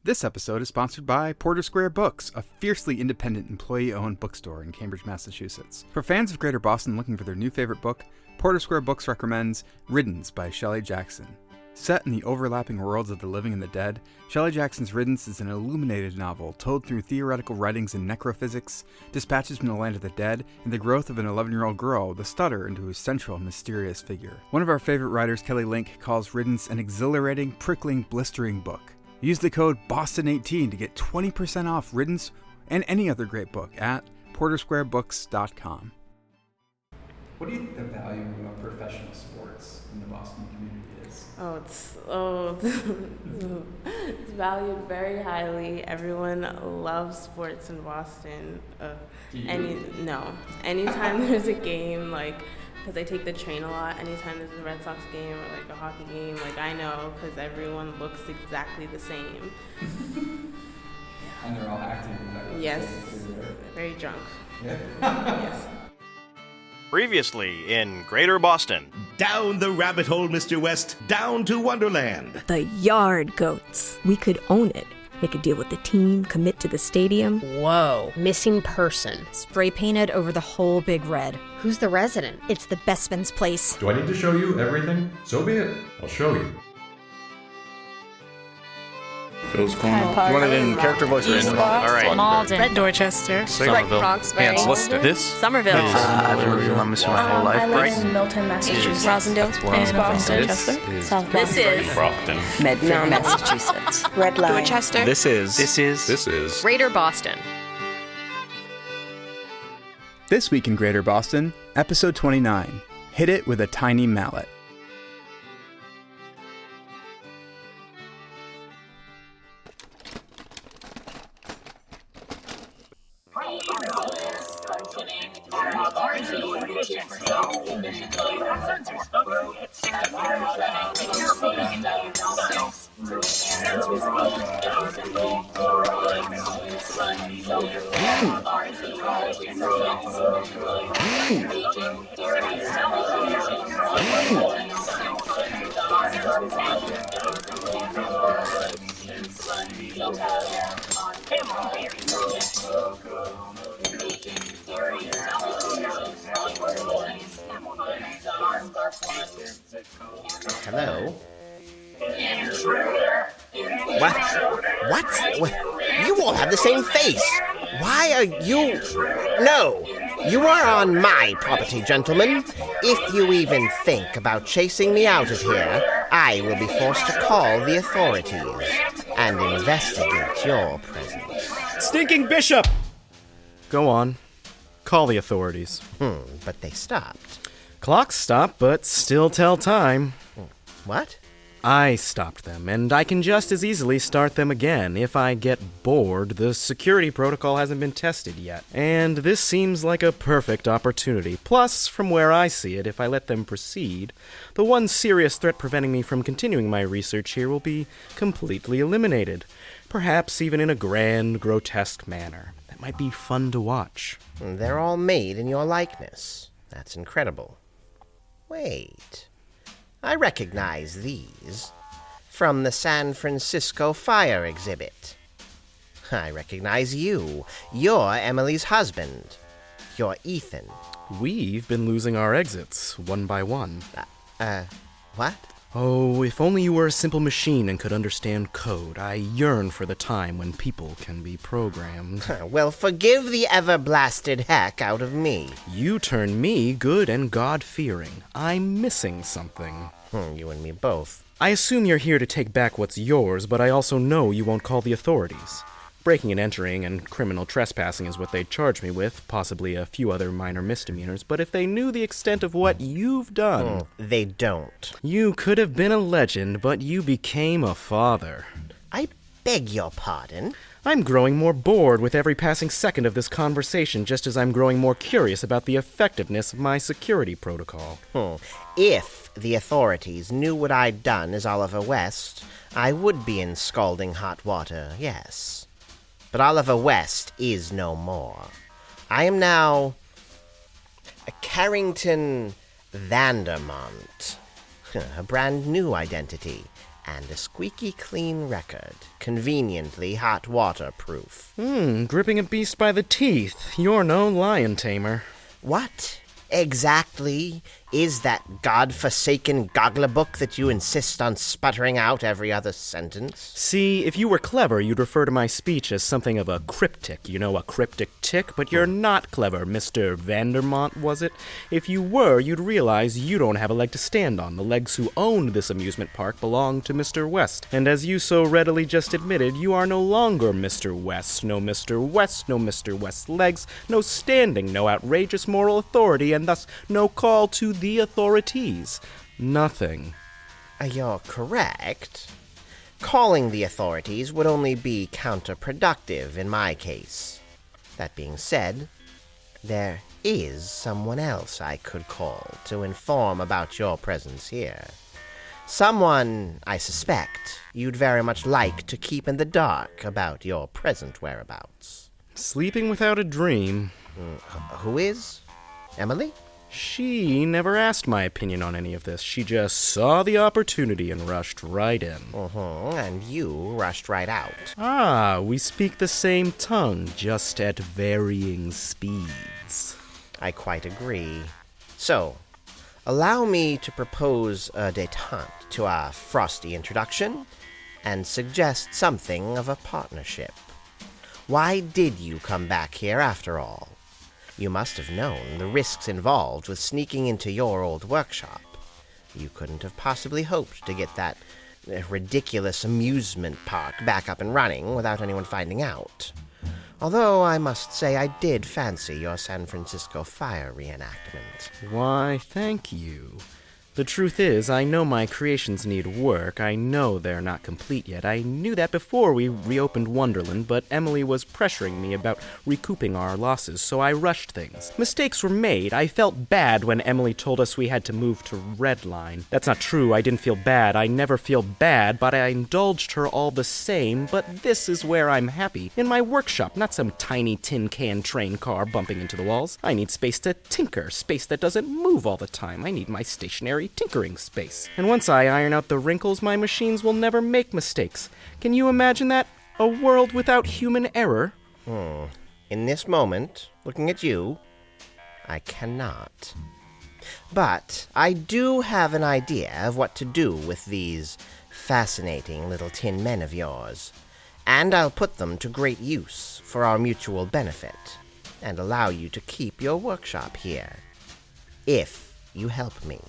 This episode is sponsored by Porter Square Books, a fiercely independent employee-owned bookstore in Cambridge, Massachusetts. For fans of Greater Boston looking for their new favorite book, Porter Square Books recommends Riddance by Shelley Jackson. Set in the overlapping worlds of the living and the dead, Shelley Jackson's Riddance is an illuminated novel told through theoretical writings in necrophysics, dispatches from the land of the dead, and the growth of an 11-year-old girl, the Stutter, into a central, mysterious figure. One of our favorite writers, Kelly Link, calls Riddance an exhilarating, prickling, blistering book. Use the code BOSTON18 to get 20% off Riddance and any other great book at portersquarebooks.com. What do you think the value of professional sports in the Boston community is? It's valued very highly. Everyone loves sports in Boston. Anytime there's a game, because I take the train a lot, anytime there's a Red Sox game or a hockey game, I know because everyone looks exactly the same. And they're all acting. Yes, very drunk. Yeah. Yes. Previously in Greater Boston. Down the rabbit hole, Mr. West. Down to Wonderland. The Yard Goats. We could own it. Make a deal with the team, commit to the stadium. Whoa. Missing person. Spray painted over the whole Big Red. Who's the resident? It's the Bestman's place. Do I need to show you everything? So be it. I'll show you. Phil's Cornwall. You want it in character voice or in? All right. Malden. Red Dorchester. Somerville. Pants listed. This? Somerville. I've been living on this my whole life. I live in Milton, Massachusetts. Rosendale. And Boston. South Boston. This is Brockton. Medford, Massachusetts. Red Line. Dorchester. This is Greater Boston. This week in Greater Boston, episode 29, Hit It with a Tiny Mallet. Hello? What? You all have the same face. Why are you... No! You are on my property, gentlemen. If you even think about chasing me out of here, I will be forced to call the authorities and investigate your presence. Stinking Bishop! Go on. Call the authorities. But they stopped. Clocks stop, but still tell time. What? I stopped them, and I can just as easily start them again. If I get bored, the security protocol hasn't been tested yet, and this seems like a perfect opportunity. Plus, from where I see it, if I let them proceed, the one serious threat preventing me from continuing my research here will be completely eliminated. Perhaps even in a grand, grotesque manner. That might be fun to watch. They're all made in your likeness. That's incredible. Wait. I recognize these from the San Francisco Fire exhibit. I recognize you. You're Emily's husband. You're Ethan. We've been losing our exits, one by one. What? Oh, if only you were a simple machine and could understand code. I yearn for the time when people can be programmed. Well, forgive the ever-blasted heck out of me. You turn me good and God-fearing. I'm missing something. You and me both. I assume you're here to take back what's yours, but I also know you won't call the authorities. Breaking and entering and criminal trespassing is what they'd charge me with, possibly a few other minor misdemeanors, but if they knew the extent of what you've done... They don't. You could have been a legend, but you became a father. I beg your pardon? I'm growing more bored with every passing second of this conversation, just as I'm growing more curious about the effectiveness of my security protocol. If the authorities knew what I'd done as Oliver West, I would be in scalding hot water, yes. But Oliver West is no more. I am now a Carrington Vandermont, a brand new identity, and a squeaky clean record, conveniently hot waterproof. Gripping a beast by the teeth. You're no lion tamer. What exactly is that godforsaken goggler book that you insist on sputtering out every other sentence? See, if you were clever, you'd refer to my speech as something of a cryptic. You know, a cryptic tick, but you're not clever, Mr. Vandermont, was it? If you were, you'd realize you don't have a leg to stand on. The legs who owned this amusement park belong to Mr. West. And as you so readily just admitted, you are no longer Mr. West. No Mr. West, no Mr. West's legs, no standing, no outrageous moral authority, and thus no call to the authorities. Nothing. You're correct. Calling the authorities would only be counterproductive in my case. That being said, there is someone else I could call to inform about your presence here. Someone, I suspect, you'd very much like to keep in the dark about your present whereabouts. Sleeping without a dream. Who is? Emily? She never asked my opinion on any of this. She just saw the opportunity and rushed right in. And you rushed right out. Ah, we speak the same tongue, just at varying speeds. I quite agree. So, allow me to propose a détente to our frosty introduction and suggest something of a partnership. Why did you come back here after all? You must have known the risks involved with sneaking into your old workshop. You couldn't have possibly hoped to get that ridiculous amusement park back up and running without anyone finding out. Although I must say I did fancy your San Francisco fire reenactment. Why, thank you. The truth is, I know my creations need work. I know they're not complete yet. I knew that before we reopened Wonderland, but Emily was pressuring me about recouping our losses, so I rushed things. Mistakes were made. I felt bad when Emily told us we had to move to Redline. That's not true. I didn't feel bad. I never feel bad, but I indulged her all the same. But this is where I'm happy. In my workshop, not some tiny tin can train car bumping into the walls. I need space to tinker, space that doesn't move all the time. I need my stationary tinkering space. And once I iron out the wrinkles, my machines will never make mistakes. Can you imagine that? A world without human error? In this moment, looking at you, I cannot. But I do have an idea of what to do with these fascinating little tin men of yours, and I'll put them to great use for our mutual benefit, and allow you to keep your workshop here, if you help me.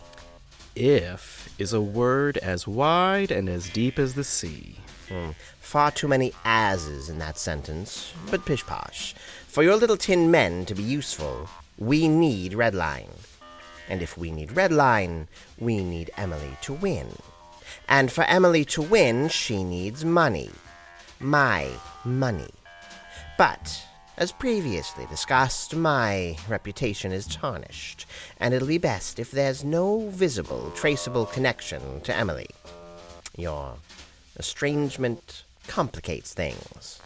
If is a word as wide and as deep as the sea. Far too many as's in that sentence, but pish-posh. For your little tin men to be useful, we need Redline. And if we need Redline, we need Emily to win. And for Emily to win, she needs money. My money. But, as previously discussed, my reputation is tarnished, and it'll be best if there's no visible, traceable connection to Emily. Your estrangement complicates things.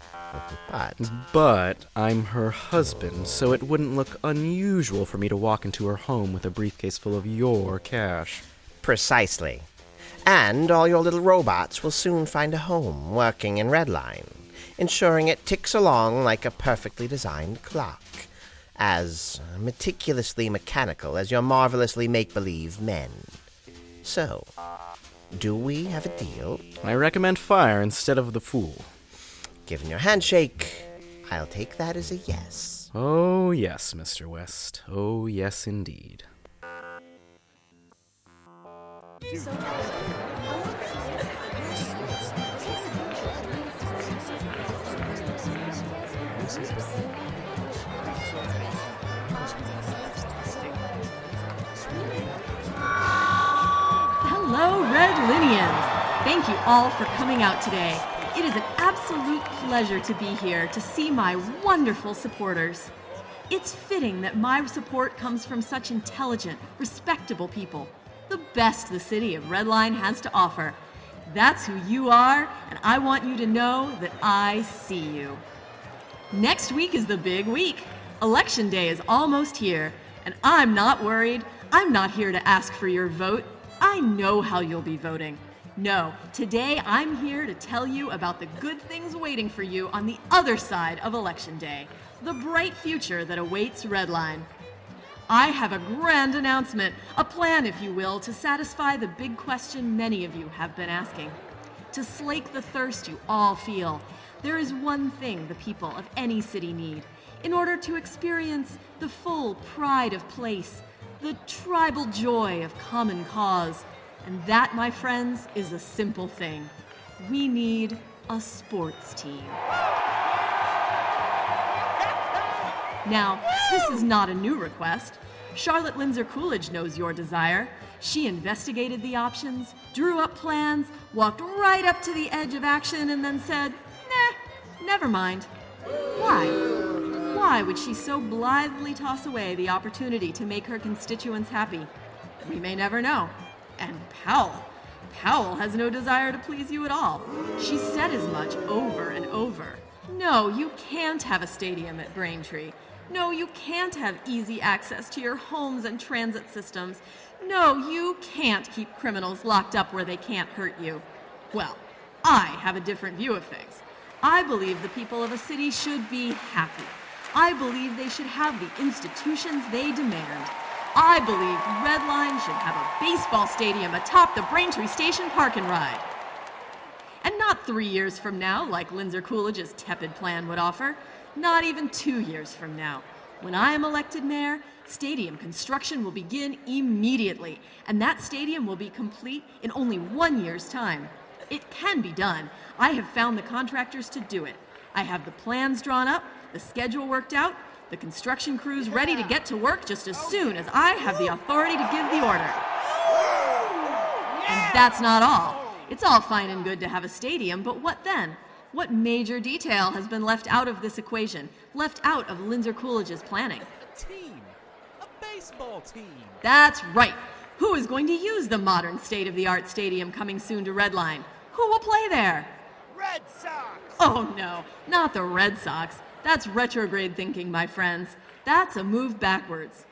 But I'm her husband, so it wouldn't look unusual for me to walk into her home with a briefcase full of your cash. Precisely. And all your little robots will soon find a home working in Redline, ensuring it ticks along like a perfectly designed clock, as meticulously mechanical as your marvelously make-believe men. So, do we have a deal? I recommend fire instead of the fool. Given your handshake, I'll take that as a yes. Oh, yes, Mr. West. Oh, yes, indeed. Hello, Red Lineans! Thank you all for coming out today. It is an absolute pleasure to be here to see my wonderful supporters. It's fitting that my support comes from such intelligent, respectable people. The best the city of Redline has to offer. That's who you are, and I want you to know that I see you. Next week is the big week. Election day is almost here, and I'm not worried. I'm not here to ask for your vote. I know how you'll be voting. No, today I'm here to tell you about the good things waiting for you on the other side of Election Day, the bright future that awaits Redline. I have a grand announcement, a plan, if you will, to satisfy the big question many of you have been asking. To slake the thirst you all feel, there is one thing the people of any city need in order to experience the full pride of place, the tribal joy of common cause. And that, my friends, is a simple thing. We need a sports team. Now, this is not a new request. Charlotte Lindsay Coolidge knows your desire. She investigated the options, drew up plans, walked right up to the edge of action, and then said, "Nah, never mind." Why? Why would she so blithely toss away the opportunity to make her constituents happy? We may never know. And Powell has no desire to please you at all. She said as much over and over. No, you can't have a stadium at Braintree. No, you can't have easy access to your homes and transit systems. No, you can't keep criminals locked up where they can't hurt you. Well, I have a different view of things. I believe the people of a city should be happy. I believe they should have the institutions they demand. I believe Redline should have a baseball stadium atop the Braintree Station Park and Ride. And not 3 years from now, like Lindsay Coolidge's tepid plan would offer. Not even 2 years from now. When I am elected mayor, stadium construction will begin immediately, and that stadium will be complete in only 1 year's time. It can be done. I have found the contractors to do it. I have the plans drawn up, the schedule worked out, the construction crews ready to get to work just as soon as I have the authority to give the order. And that's not all. It's all fine and good to have a stadium, but what then? What major detail has been left out of this equation, left out of Lindsay Coolidge's planning? A team. A baseball team. That's right. Who is going to use the modern state-of-the-art stadium coming soon to Redline? Who will play there? Red Sox. Oh no, not the Red Sox. That's retrograde thinking, my friends. That's a move backwards.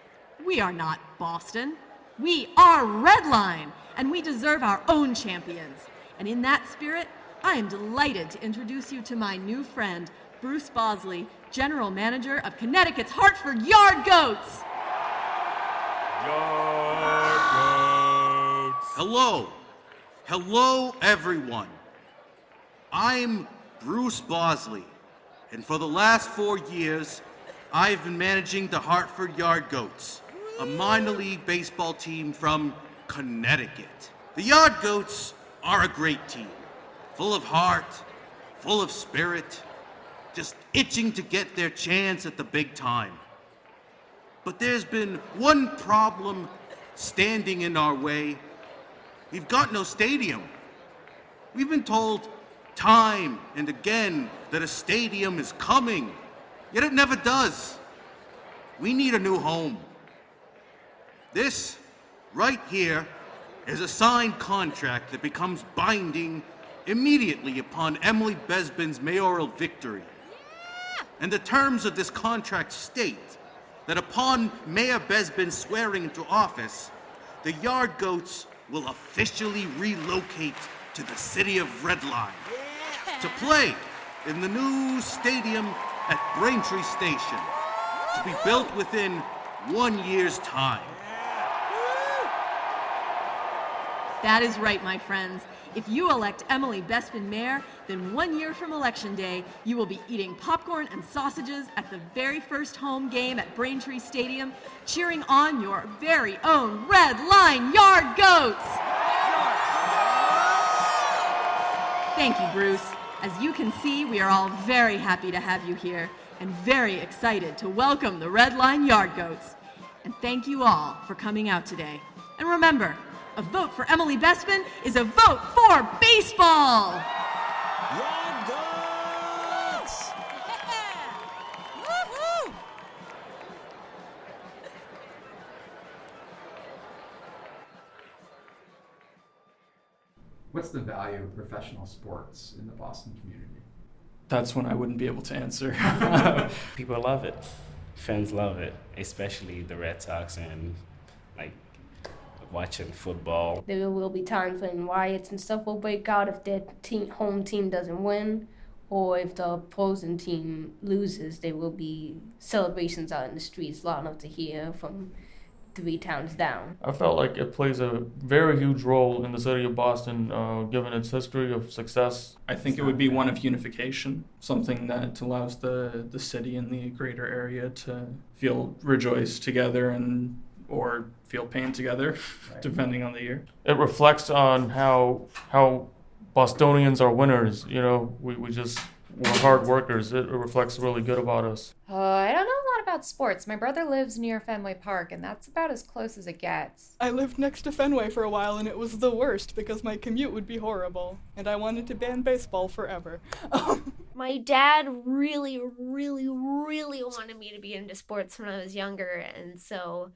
We are not Boston. We are Redline, and we deserve our own champions. And in that spirit, I am delighted to introduce you to my new friend, Bruce Bosley, General Manager of Connecticut's Hartford Yard Goats. Yard Goats. Hello. Hello, everyone. I'm Bruce Bosley, and for the last 4 years, I've been managing the Hartford Yard Goats, a minor league baseball team from Connecticut. The Yard Goats are a great team, full of heart, full of spirit, just itching to get their chance at the big time. But there's been one problem standing in our way. We've got no stadium. We've been told time and again that a stadium is coming, yet it never does. We need a new home. This, right here, is a signed contract that becomes binding immediately upon Emily Besbin's mayoral victory. And the terms of this contract state that upon Mayor Besbin swearing into office, the Yard Goats will officially relocate to the city of Redline to play in the new stadium at Braintree Station, to be built within 1 year's time. That is right, my friends. If you elect Emily Bespin mayor, then 1 year from Election Day, you will be eating popcorn and sausages at the very first home game at Braintree Stadium, cheering on your very own Red Line Yard Goats! Thank you, Bruce. As you can see, we are all very happy to have you here and very excited to welcome the Red Line Yard Goats. And thank you all for coming out today. And remember, a vote for Emily Bespin is a vote for baseball! Yard Goats! Woo-hoo! What's the value of professional sports in the Boston community? That's one I wouldn't be able to answer. People love it. Fans love it, especially the Red Sox and, like, watching football. There will be times when riots and stuff will break out if their home team doesn't win, or if the opposing team loses, there will be celebrations out in the streets loud enough to hear from 3 towns down. I felt like it plays a very huge role in the city of Boston, given its history of success. I think it would be one of unification, something that allows the city and the greater area to feel rejoiced together and or feel pain together, depending on the year. It reflects on how Bostonians are winners. You know, we're hard workers. It reflects really good about us. I don't know a lot about sports. My brother lives near Fenway Park, and that's about as close as it gets. I lived next to Fenway for a while, and it was the worst because my commute would be horrible, and I wanted to ban baseball forever. My dad really, really, really wanted me to be into sports when I was younger, and so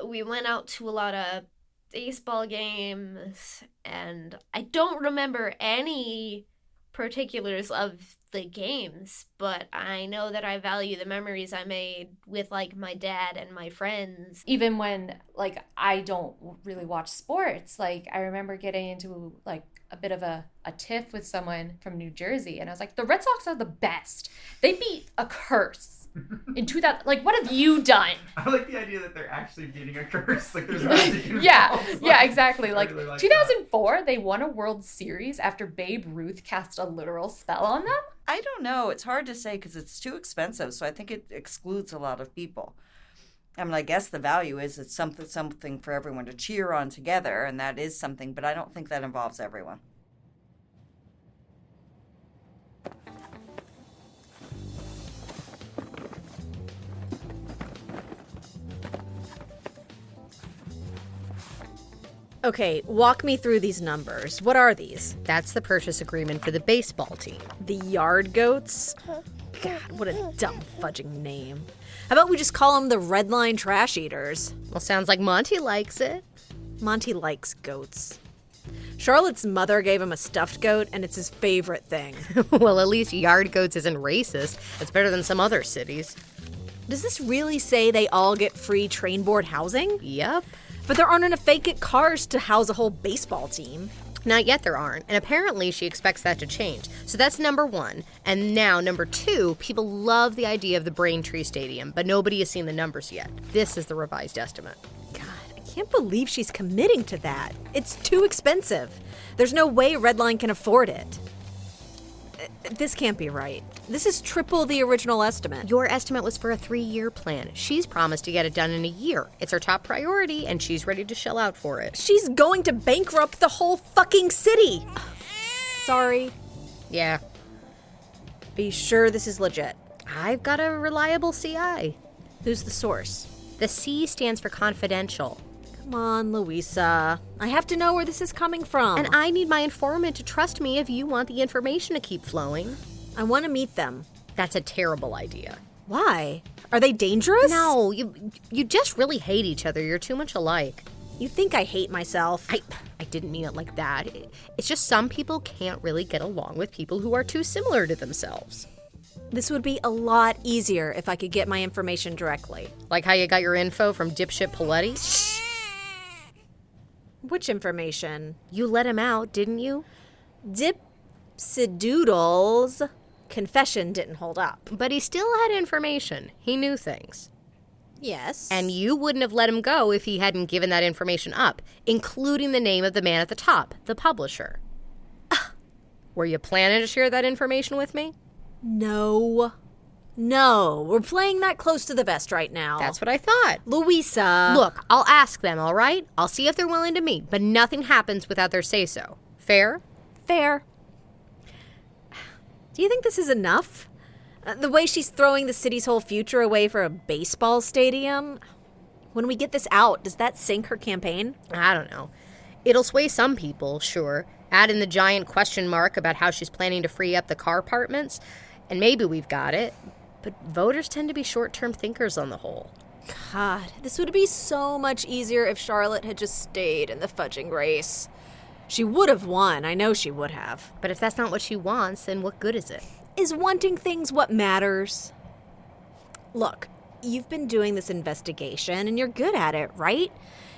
we went out to a lot of baseball games, and I don't remember any particulars of the games, but I know that I value the memories I made with, like, my dad and my friends. Even when, like, I don't really watch sports, like, I remember getting into, like, a bit of a tiff with someone from New Jersey, and I was like, the Red Sox are the best. They beat a curse. In 2000, like, what have you done? I like the idea that they're actually beating a curse. Like, there's magic involved. Yeah, exactly. Like, really 2004, they won a World Series after Babe Ruth cast a literal spell on them. I don't know. It's hard to say because it's too expensive, so I think it excludes a lot of people. I mean, I guess the value is it's something for everyone to cheer on together, and that is something, but I don't think that involves everyone. Okay, walk me through these numbers. What are these? That's the purchase agreement for the baseball team. The Yard Goats? God, what a dumb fudging name. How about we just call them the Red Line Trash Eaters? Well, sounds like Monty likes it. Monty likes goats. Charlotte's mother gave him a stuffed goat, and it's his favorite thing. Well, at least Yard Goats isn't racist. It's better than some other cities. Does this really say they all get free train board housing? Yep. But there aren't enough vacant cars to house a whole baseball team. Not yet there aren't, and apparently she expects that to change. So that's number 1. And now, number 2, people love the idea of the Braintree Stadium, but nobody has seen the numbers yet. This is the revised estimate. God, I can't believe she's committing to that. It's too expensive. There's no way Redline can afford it. This can't be right. This is triple the original estimate. Your estimate was for a 3-year plan. She's promised to get it done in a year. It's her top priority, and she's ready to shell out for it. She's going to bankrupt the whole fucking city. Sorry. Yeah. Be sure this is legit. I've got a reliable CI. Who's the source? The C stands for confidential. Come on, Louisa. I have to know where this is coming from. And I need my informant to trust me if you want the information to keep flowing. I want to meet them. That's a terrible idea. Why? Are they dangerous? No, you just really hate each other. You're too much alike. You think I hate myself? I didn't mean it like that. It's just some people can't really get along with people who are too similar to themselves. This would be a lot easier if I could get my information directly. Like how you got your info from dipshit Paletti? Which information? You let him out, didn't you? Dipsidoodle's confession didn't hold up. But he still had information. He knew things. Yes. And you wouldn't have let him go if he hadn't given that information up, including the name of the man at the top, the publisher. Were you planning to share that information with me? No, we're playing that close to the vest right now. That's what I thought. Louisa. Look, I'll ask them, all right? I'll see if they're willing to meet, but nothing happens without their say-so. Fair? Fair. Do you think this is enough? The way she's throwing the city's whole future away for a baseball stadium? When we get this out, does that sink her campaign? I don't know. It'll sway some people, sure. Add in the giant question mark about how she's planning to free up the car apartments, and maybe we've got it. But voters tend to be short-term thinkers on the whole. God, this would be so much easier if Charlotte had just stayed in the fudging race. She would have won. I know she would have. But if that's not what she wants, then what good is it? Is wanting things what matters? Look, you've been doing this investigation and you're good at it, right?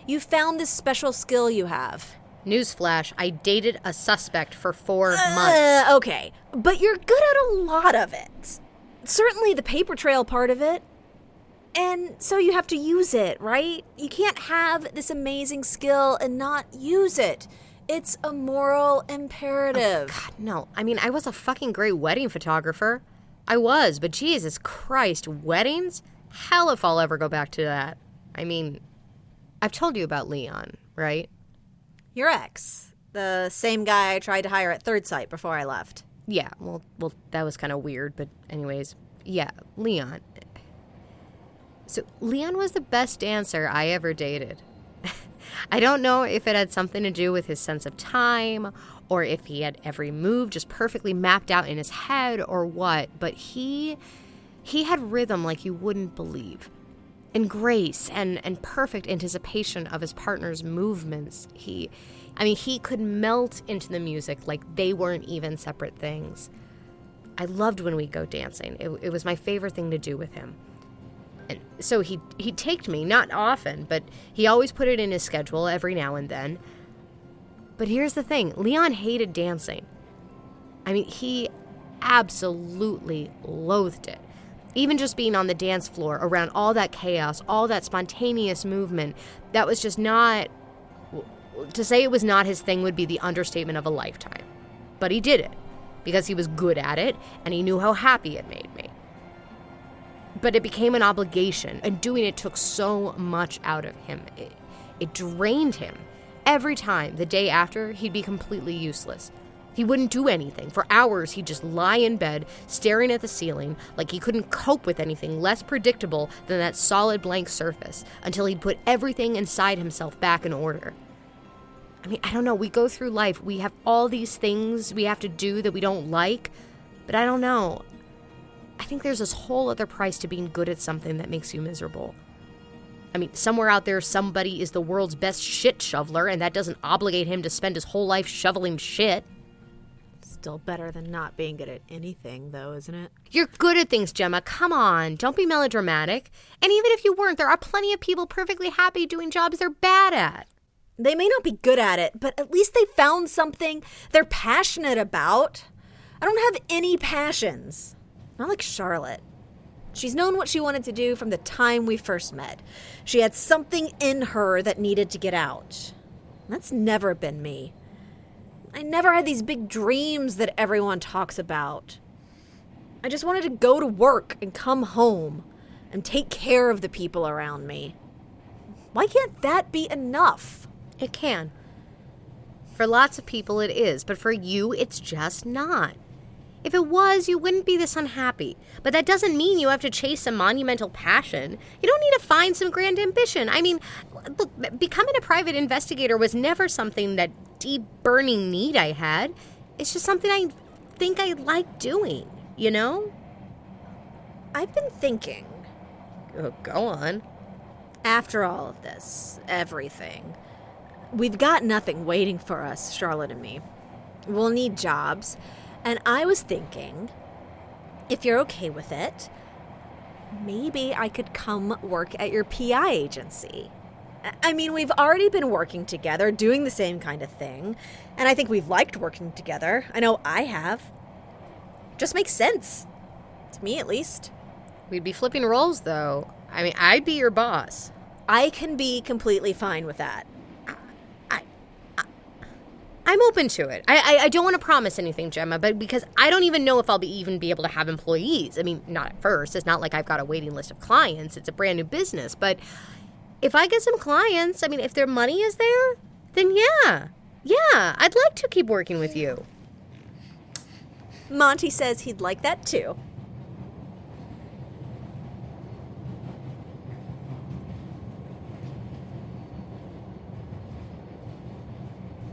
You found this special skill you have. Newsflash, I dated a suspect for 4 months. Okay, but you're good at a lot of it. Certainly the paper trail part of it. And so you have to use it, right? You can't have this amazing skill and not use it. It's a moral imperative. Oh, God, no. I mean, I was a fucking great wedding photographer. I was, but Jesus Christ, weddings? Hell if I'll ever go back to that. I mean, I've told you about Leon, right? Your ex. The same guy I tried to hire at Third Sight before I left. Yeah, well, that was kind of weird, but anyways, yeah, Leon. So, Leon was the best dancer I ever dated. I don't know if it had something to do with his sense of time, or if he had every move just perfectly mapped out in his head, or what, but he had rhythm like you wouldn't believe. And grace and perfect anticipation of his partner's movements. He could melt into the music like they weren't even separate things. I loved when we'd go dancing. It was my favorite thing to do with him. And so he'd take me, not often, but he always put it in his schedule every now and then. But here's the thing, Leon hated dancing. I mean, he absolutely loathed it. Even just being on the dance floor around all that chaos, all that spontaneous movement, that was just not... To say it was not his thing would be the understatement of a lifetime. But he did it, because he was good at it, and he knew how happy it made me. But it became an obligation, and doing it took so much out of him. It drained him. Every time, the day after, he'd be completely useless. He wouldn't do anything. For hours, he'd just lie in bed, staring at the ceiling, like he couldn't cope with anything less predictable than that solid blank surface, until he'd put everything inside himself back in order. I mean, I don't know, we go through life, we have all these things we have to do that we don't like, but I don't know. I think there's this whole other price to being good at something that makes you miserable. I mean, somewhere out there, somebody is the world's best shit shoveler, and that doesn't obligate him to spend his whole life shoveling shit. Still better than not being good at anything, though, isn't it? You're good at things, Gemma. Come on. Don't be melodramatic. And even if you weren't, there are plenty of people perfectly happy doing jobs they're bad at. They may not be good at it, but at least they found something they're passionate about. I don't have any passions. Not like Charlotte. She's known what she wanted to do from the time we first met. She had something in her that needed to get out. That's never been me. I never had these big dreams that everyone talks about. I just wanted to go to work and come home and take care of the people around me. Why can't that be enough? It can. For lots of people it is, but for you it's just not. If it was, you wouldn't be this unhappy. But that doesn't mean you have to chase some monumental passion. You don't need to find some grand ambition. I mean, look, becoming a private investigator was never something that deep burning need I had. It's just something I think I like doing, you know? I've been thinking. Oh, go on. After all of this, everything, we've got nothing waiting for us, Charlotte and me. We'll need jobs. And I was thinking, if you're okay with it, maybe I could come work at your PI agency. I mean, we've already been working together, doing the same kind of thing, and I think we've liked working together. I know I have. Just makes sense. To me, at least. We'd be flipping roles, though. I mean, I'd be your boss. I can be completely fine with that. I'm open to it. I don't want to promise anything, Gemma, but because I don't even know if I'll even be able to have employees. I mean, not at first. It's not like I've got a waiting list of clients. It's a brand new business. But if I get some clients, I mean, if their money is there, then yeah, I'd like to keep working with you. Monty says he'd like that too.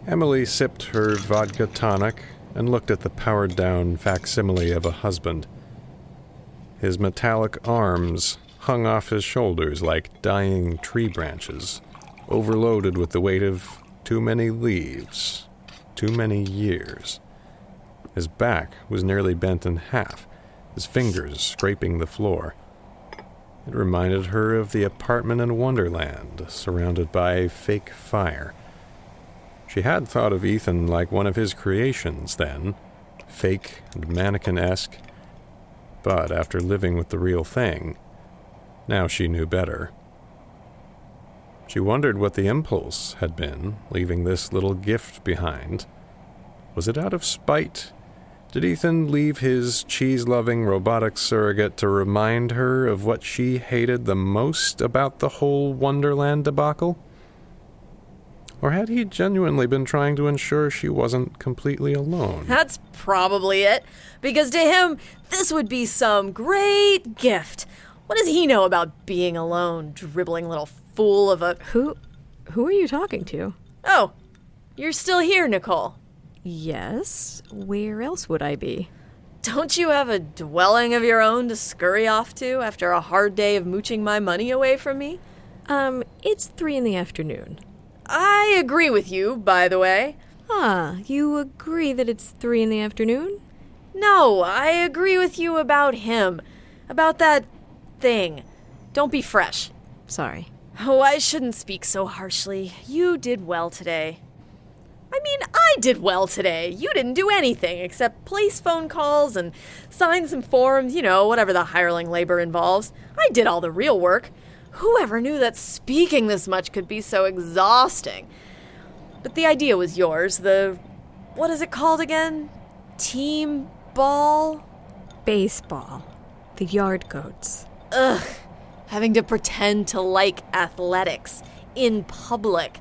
Emily sipped her vodka tonic and looked at the powered-down facsimile of a husband. His metallic arms hung off his shoulders like dying tree branches, overloaded with the weight of too many leaves, too many years. His back was nearly bent in half, his fingers scraping the floor. It reminded her of the apartment in Wonderland, surrounded by fake fire. She had thought of Ethan like one of his creations then, fake and mannequin-esque, but after living with the real thing, now she knew better. She wondered what the impulse had been, leaving this little gift behind. Was it out of spite? Did Ethan leave his cheese-loving robotic surrogate to remind her of what she hated the most about the whole Wonderland debacle? Or had he genuinely been trying to ensure she wasn't completely alone? That's probably it, because to him, this would be some great gift. What does he know about being alone, dribbling little fool of a... Who are you talking to? Oh, you're still here, Nicole. Yes, where else would I be? Don't you have a dwelling of your own to scurry off to after a hard day of mooching my money away from me? It's 3 p.m. I agree with you, by the way. Ah, you agree that it's 3 p.m? No, I agree with you about him. About that thing. Don't be fresh. Sorry. Oh, I shouldn't speak so harshly. You did well today. I mean, I did well today. You didn't do anything except place phone calls and sign some forms, whatever the hireling labor involves. I did all the real work. Whoever knew that speaking this much could be so exhausting? But the idea was yours. What is it called again? Team ball? Baseball. The Yard Goats. Ugh. Having to pretend to like athletics in public.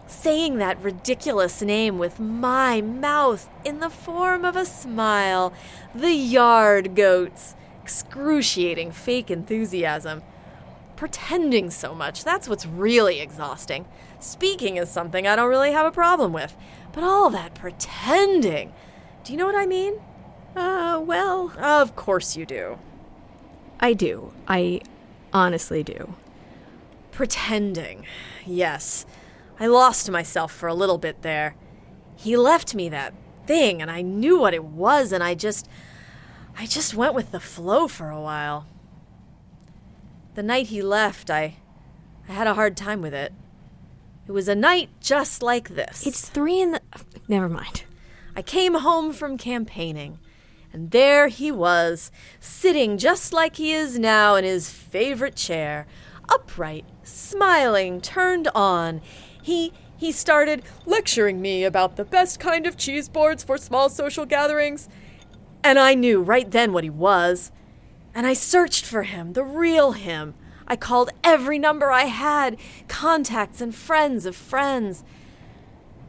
Saying that ridiculous name with my mouth in the form of a smile. The Yard Goats. Excruciating fake enthusiasm. Pretending so much, that's what's really exhausting. Speaking is something I don't really have a problem with. But all that pretending. Do you know what I mean? Well... Of course you do. I do. I honestly do. Pretending. Yes. I lost myself for a little bit there. He left me that thing, and I knew what it was, and I just went with the flow for a while. The night he left, I had a hard time with it. It was a night just like this. It's 3 Never mind. I came home from campaigning, and there he was, sitting just like he is now in his favorite chair, upright, smiling, turned on. He started lecturing me about the best kind of cheese boards for small social gatherings, and I knew right then what he was. And I searched for him, the real him. I called every number I had, contacts and friends of friends.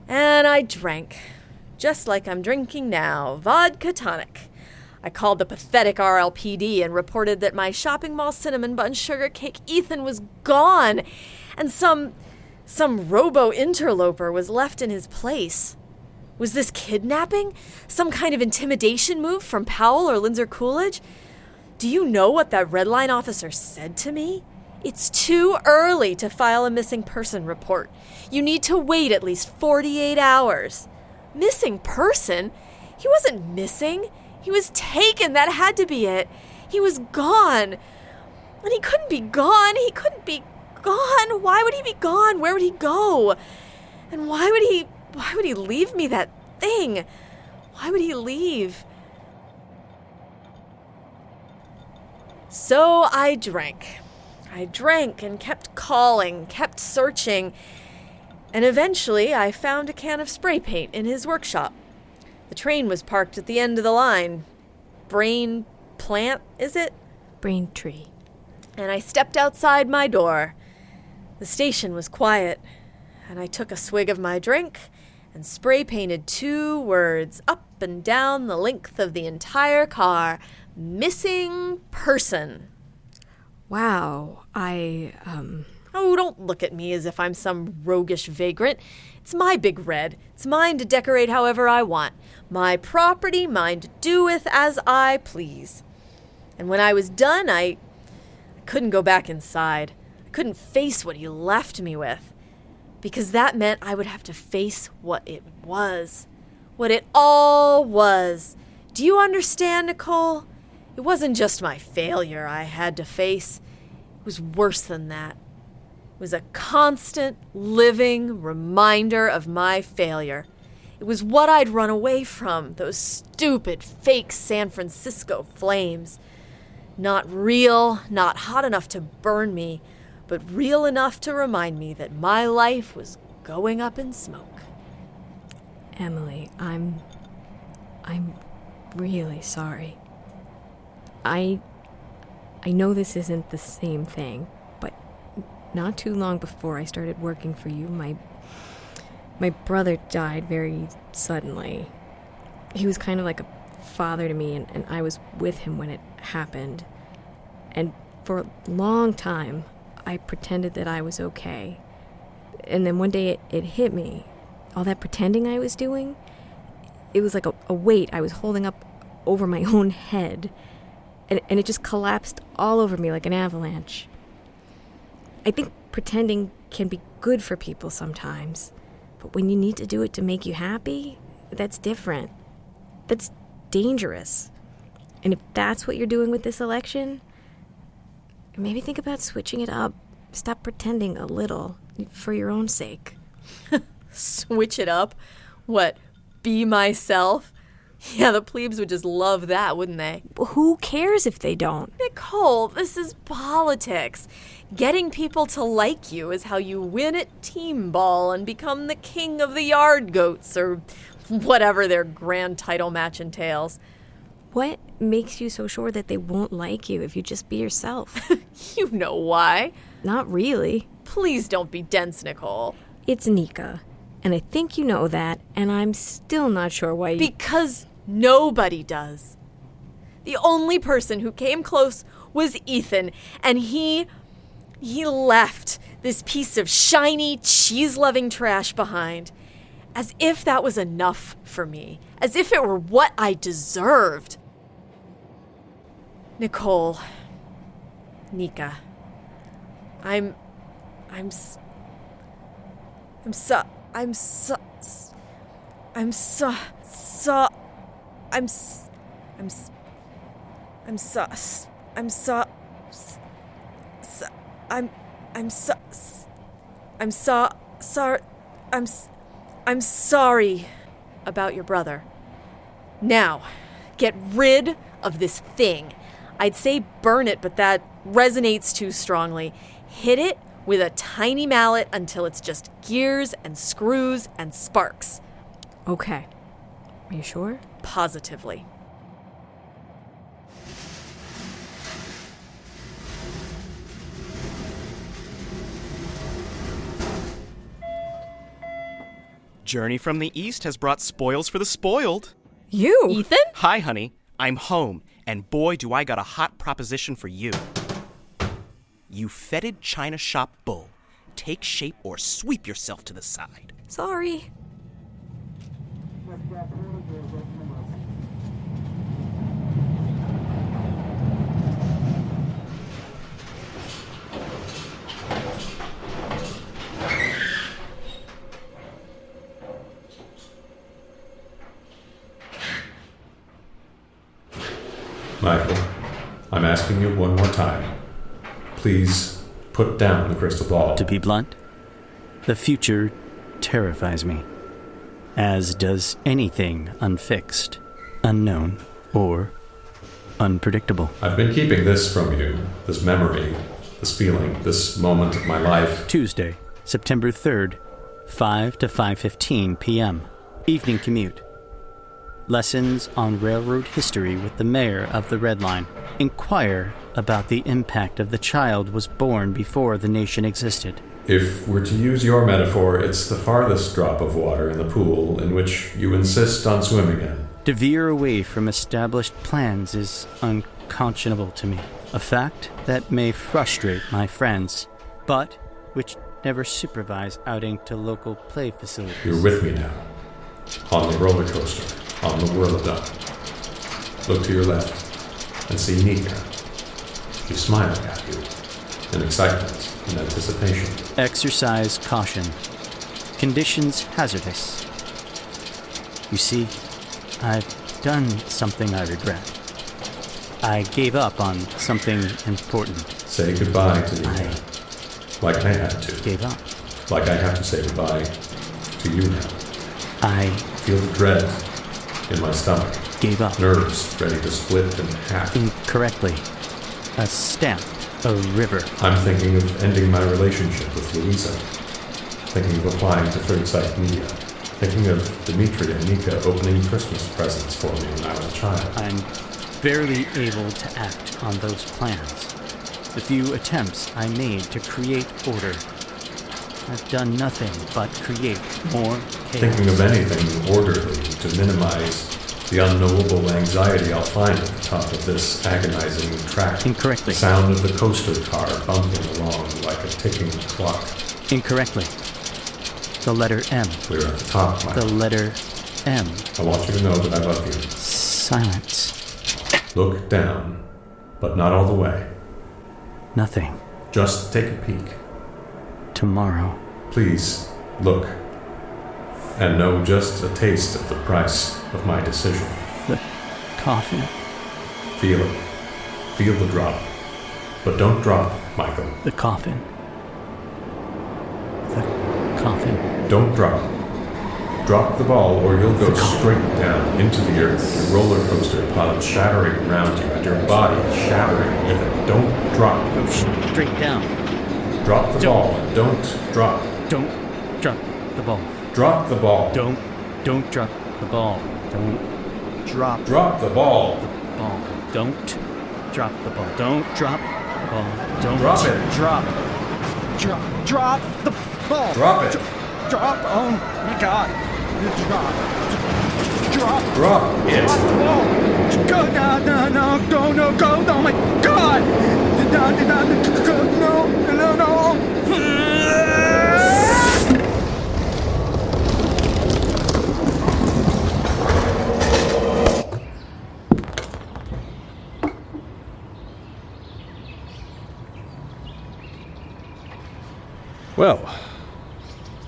And I drank, just like I'm drinking now, vodka tonic. I called the pathetic RLPD and reported that my shopping mall cinnamon bun sugar cake Ethan was gone, and some robo-interloper was left in his place. Was this kidnapping? Some kind of intimidation move from Powell or Lindsay Coolidge? Do you know what that Red Line officer said to me? It's too early to file a missing person report. You need to wait at least 48 hours. Missing person? He wasn't missing. He was taken. That had to be it. He was gone. And he couldn't be gone. He couldn't be gone. Why would he be gone? Where would he go? And why would he leave me that thing? Why would he leave? So I drank. I drank and kept calling, kept searching, and eventually I found a can of spray paint in his workshop. The train was parked at the end of the line. Brain plant, is it? Braintree. And I stepped outside my door. The station was quiet, and I took a swig of my drink and spray painted 2 words up and down the length of the entire car. Missing person. Wow, Oh, don't look at me as if I'm some roguish vagrant. It's my big red. It's mine to decorate however I want. My property, mine to do with as I please. And when I was done, I couldn't go back inside. I couldn't face what he left me with. Because that meant I would have to face what it was. What it all was. Do you understand, Nicole? It wasn't just my failure I had to face. It was worse than that. It was a constant, living reminder of my failure. It was what I'd run away from, those stupid, fake San Francisco flames. Not real, not hot enough to burn me, but real enough to remind me that my life was going up in smoke. Emily, I'm really sorry. I know this isn't the same thing, but not too long before I started working for you, my brother died very suddenly. He was kind of like a father to me, and I was with him when it happened. And for a long time, I pretended that I was okay. And then one day it hit me. All that pretending I was doing, it was like a weight I was holding up over my own head. And it just collapsed all over me like an avalanche. I think pretending can be good for people sometimes. But when you need to do it to make you happy, that's different. That's dangerous. And if that's what you're doing with this election, maybe think about switching it up. Stop pretending a little, for your own sake. Switch it up? What, be myself? Yeah, the plebes would just love that, wouldn't they? Well, who cares if they don't? Nicole, this is politics. Getting people to like you is how you win at team ball and become the king of the yard goats, or whatever their grand title match entails. What makes you so sure that they won't like you if you just be yourself? You know why. Not really. Please don't be dense, Nicole. It's Nika, and I think you know that, and I'm still not sure why you... Because nobody does. The only person who came close was Ethan, and he left this piece of shiny, cheese-loving trash behind. As if that was enough for me. As if it were what I deserved. Nicole. Nika. I'm sorry. I'm sorry about your brother. Now, get rid of this thing. I'd say burn it, but that resonates too strongly. Hit it with a tiny mallet until it's just gears and screws and sparks. Okay. Are you sure? Positively. Journey from the East has brought spoils for the spoiled. You? Ethan? Hi, honey. I'm home, and boy, do I got a hot proposition for you. You fetid China shop bull. Take shape or sweep yourself to the side. Sorry. Michael, I'm asking you one more time. Please put down the crystal ball. To be blunt, the future terrifies me, as does anything unfixed, unknown, or unpredictable. I've been keeping this from you, this memory, this feeling, this moment of my life. Tuesday, September 3rd, 5 to 5:15 p.m. Evening commute. Lessons on railroad history with the mayor of the Red Line. Inquire about the impact of the child was born before the nation existed. If we're to use your metaphor, it's the farthest drop of water in the pool in which you insist on swimming in. To veer away from established plans is unconscionable to me. A fact that may frustrate my friends, but which never supervise outing to local play facilities. You're with me now. On the roller coaster. On the Whirladome. Look to your left and see Nika. She's smiling at you in excitement and anticipation. Exercise caution. Conditions hazardous. You see, I've done something I regret. I gave up on something important. Say goodbye to Nika. Like I had to. Gave up. Like I have to say goodbye to you now. I feel dread in my stomach. Gave up. Nerves ready to split in half. Incorrectly. A stamp. A river. I'm thinking of ending my relationship with Louisa. Thinking of applying to Third Sight Media. Thinking of Dimitri and Nika opening Christmas presents for me when I was a child. I'm barely able to act on those plans. The few attempts I made to create order. I've done nothing but create more chaos. Thinking of anything orderly to minimize the unknowable anxiety I'll find at the top of this agonizing track. Incorrectly. The sound of the coaster car bumping along like a ticking clock. Incorrectly. The letter M. We're at the top, Michael. The letter M. I want you to know that I love you. Silence. Look down, but not all the way. Nothing. Just take a peek. Tomorrow. Please, look. And know just a taste of the price of my decision. The coffin. Feel it. Feel the drop. But don't drop, Michael. The coffin. The coffin. Don't drop. Drop the ball or you'll go straight down into the earth, a roller coaster pod shattering around you and your body shattering with it. Don't drop. Go straight down. Drop the ball and don't drop. Don't drop the ball. Drop the ball. Don't drop the ball. Don't drop. Drop the ball. The ball. Don't drop the ball. Don't drop the ball. Don't drop it. Drop the ball. Drop it. Drop. Oh my God. Drop it. Drop the ball. Go, no, go. Oh my God. No.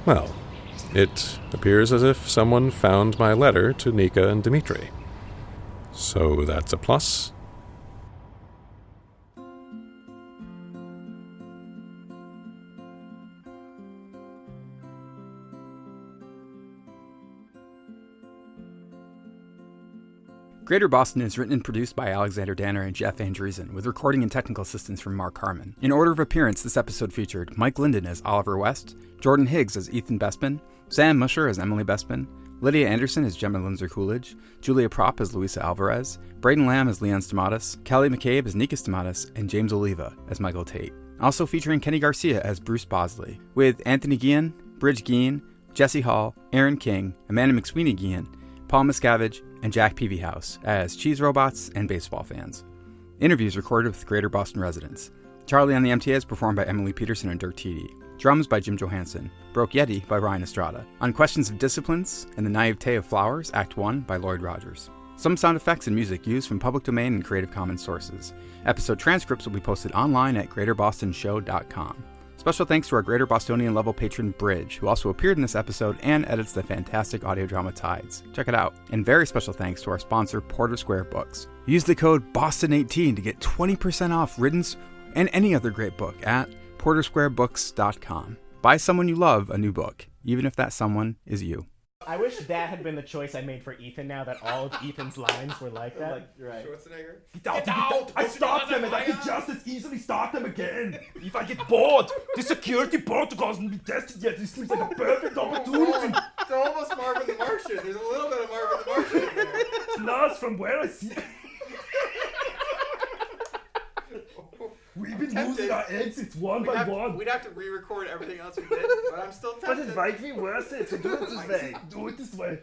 Well, it appears as if someone found my letter to Nika and Dimitri. So that's a plus. Greater Boston is written and produced by Alexander Danner and Jeff Andreessen, with recording and technical assistance from Mark Harmon. In order of appearance, this episode featured Mike Linden as Oliver West, Jordan Higgs as Ethan Bestman, Sam Musher as Emily Bestman, Lydia Anderson as Gemma Lindsay Coolidge, Julia Propp as Luisa Alvarez, Braden Lamb as Leon Stamatis, Callie McCabe as Nika Stamatis, and James Oliva as Michael Tate. Also featuring Kenny Garcia as Bruce Bosley, with Anthony Guillen, Bridge Guillen, Jesse Hall, Aaron King, Amanda McSweeney Guillen, Paul Miscavige, and Jack Peavyhouse as cheese robots and baseball fans. Interviews recorded with Greater Boston residents. Charlie on the MTA is performed by Emily Peterson and Dirk Tiede. Drums by Jim Johansson. Broke Yeti by Ryan Estrada. On Questions of Disciplines and the Naivete of Flowers, Act 1 by Lloyd Rogers. Some sound effects and music used from public domain and Creative Commons sources. Episode transcripts will be posted online at greaterbostonshow.com. Special thanks to our Greater Bostonian level patron Bridge, who also appeared in this episode and edits the fantastic audio drama Tides. Check it out. And very special thanks to our sponsor Porter Square Books. Use the code BOSTON18 to get 20% off Riddance and any other great book at portersquarebooks.com. Buy someone you love a new book, even if that someone is you. I wish that had been the choice I made for Ethan now that all of Ethan's lines were like that. Right. Schwarzenegger? Get out! I stopped them and I can just as easily start them again! If I get bored! The security protocol hasn't been tested yet, this seems like a perfect opportunity! It's almost Marvin the Martian. There's a little bit of Marvin the Martian in there. Plus, from where I see... We've been losing our exits one by one. We'd have to re-record everything else we did, but I'm still tempted. But it might be worth it to do it this way. Do it this way.